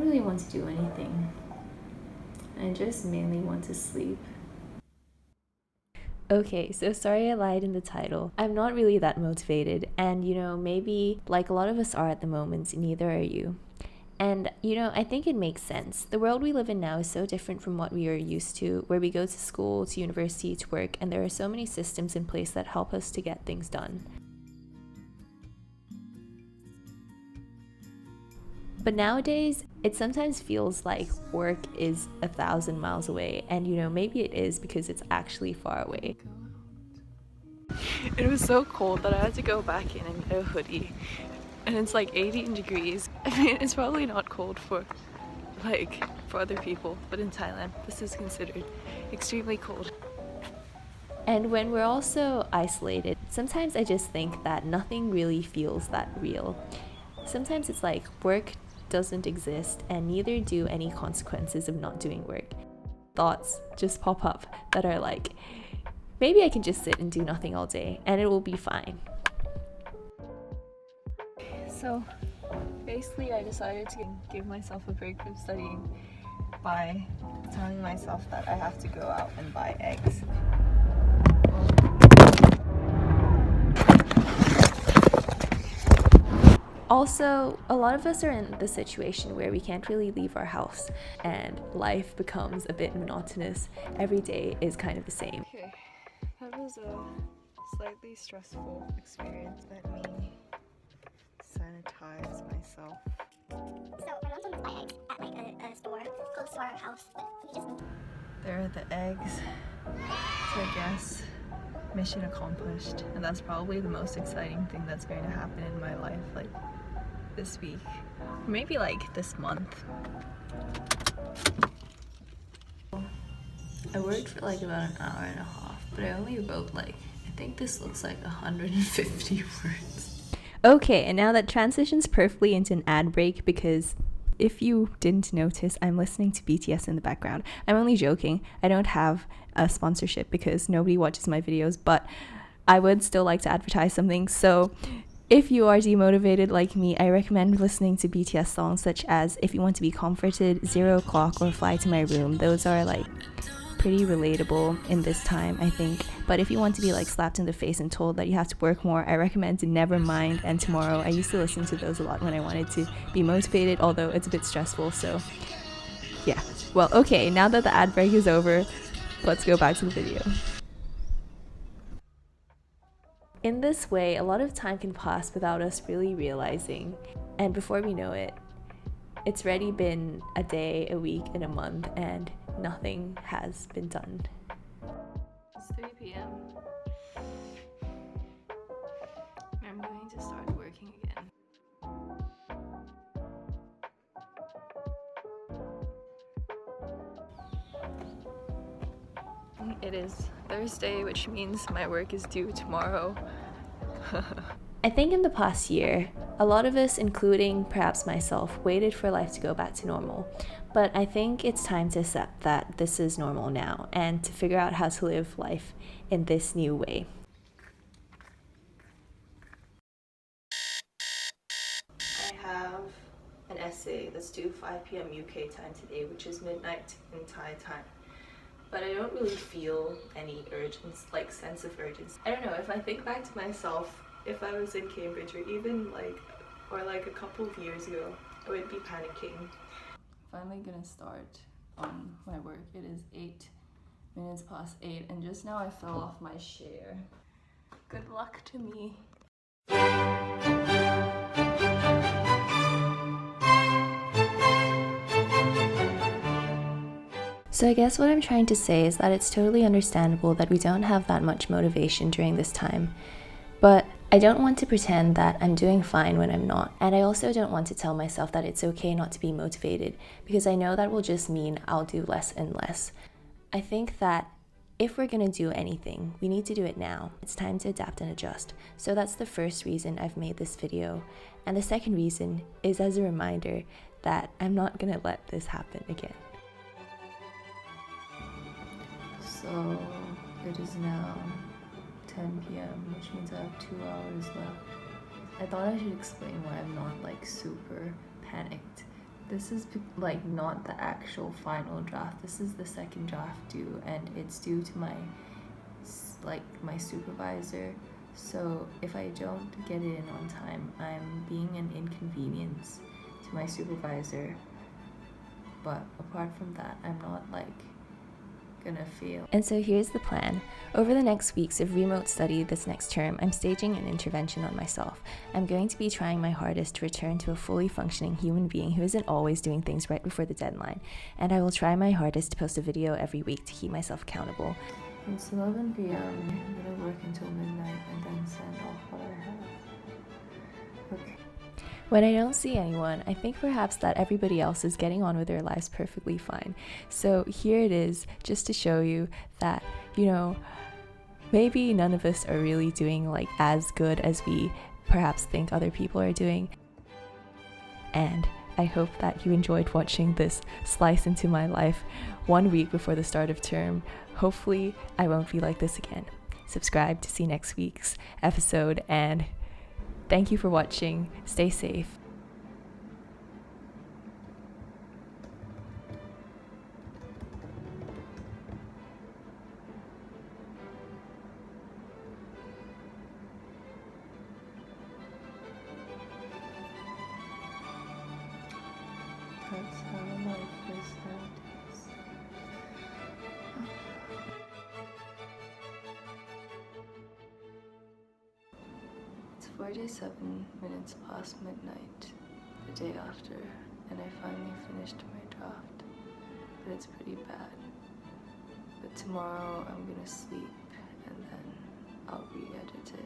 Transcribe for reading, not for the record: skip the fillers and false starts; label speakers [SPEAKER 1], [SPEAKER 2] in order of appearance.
[SPEAKER 1] really want to do anything. I just mainly want to sleep. Okay, so sorry I lied in the title. I'm not really that motivated, and maybe like a lot of us are at the moment, neither are you. And I think it makes sense. The world we live in now is so different from what we are used to, where we go to school, to university, to work, and there are so many systems in place that help us to get things done. But nowadays, it sometimes feels like work is 1,000 miles away, and maybe it is because it's actually far away. It was so cold that I had to go back in a hoodie, and it's like 18 degrees. I mean, it's probably not cold for other people, but in Thailand, this is considered extremely cold. And when we're also isolated, sometimes I just think that nothing really feels that real. Sometimes it's like work doesn't exist, and neither do any consequences of not doing work. Thoughts just pop up that are like, maybe I can just sit and do nothing all day and it will be fine. So basically I decided to give myself a break from studying by telling myself that I have to go out and buy eggs. Also, a lot of us are in the situation where we can't really leave our house and life becomes a bit monotonous. Every day is kind of the same. Okay, that was a slightly stressful experience. Let me sanitize myself.
[SPEAKER 2] So my mom told me to buy eggs at like a store close to our house, but we just moved.
[SPEAKER 1] There are the eggs. So I guess mission accomplished, and that's probably the most exciting thing that's going to happen in my life, like this week, or maybe like this month. I worked for like about an hour and a half, but I only wrote I think this looks like 150 words. Okay, and now that transitions perfectly into an ad break, because if you didn't notice, I'm listening to BTS in the background. I'm only joking. I don't have a sponsorship because nobody watches my videos, but I would still like to advertise something. So if you are demotivated like me, I recommend listening to BTS songs such as If You Want to Be Comforted, 0 O'Clock, or Fly to My Room. Those are pretty relatable in this time, I think. But if you want to be slapped in the face and told that you have to work more, I recommend Nevermind and Tomorrow. I used to listen to those a lot when I wanted to be motivated, although it's a bit stressful, so yeah. Well, okay, now that the ad break is over, let's go back to the video. In this way, a lot of time can pass without us really realizing, and before we know it, it's already been a day, a week, and a month, and nothing has been done. It's 3 p.m. I'm going to start working again. It is Thursday, which means my work is due tomorrow. I think in the past year, a lot of us, including perhaps myself, waited for life to go back to normal. But I think it's time to accept that this is normal now and to figure out how to live life in this new way. I have an essay that's due 5 p.m. UK time today, which is midnight in Thai time. But I don't really feel any sense of urgency. I don't know, if I think back to myself, if I was in Cambridge or even a couple of years ago, I would be panicking. Finally gonna start on my work. It is 8 minutes past 8 and just now I fell off my chair. Good luck to me. So I guess what I'm trying to say is that it's totally understandable that we don't have that much motivation during this time. But I don't want to pretend that I'm doing fine when I'm not. And I also don't want to tell myself that it's okay not to be motivated, because I know that will just mean I'll do less and less. I think that if we're gonna do anything, we need to do it now. It's time to adapt and adjust. So that's the first reason I've made this video. And the second reason is as a reminder that I'm not gonna let this happen again. So it is now 10 p.m., which means I have 2 hours left. I thought I should explain why I'm not super panicked This is like not the actual final draft. This is the second draft due, and it's due to my supervisor. So if I don't get it in on time, I'm being an inconvenience to my supervisor. But apart from that, I'm not like gonna fail. And so here's the plan. Over the next weeks of remote study this next term, I'm staging an intervention on myself. I'm going to be trying my hardest to return to a fully functioning human being who isn't always doing things right before the deadline. And I will try my hardest to post a video every week to keep myself accountable. It's 11 p.m. I'm gonna work until midnight and then send off what I have. Okay. When I don't see anyone, I think perhaps that everybody else is getting on with their lives perfectly fine. So here it is, just to show you that, maybe none of us are really doing like as good as we perhaps think other people are doing. And I hope that you enjoyed watching this slice into my life 1 week before the start of term. Hopefully I won't be like this again. Subscribe to see next week's episode, and thank you for watching. Stay safe. That's how life is nowadays. It's 47 minutes past midnight, the day after, and I finally finished my draft. But it's pretty bad. But tomorrow I'm gonna sleep and then I'll re-edit it.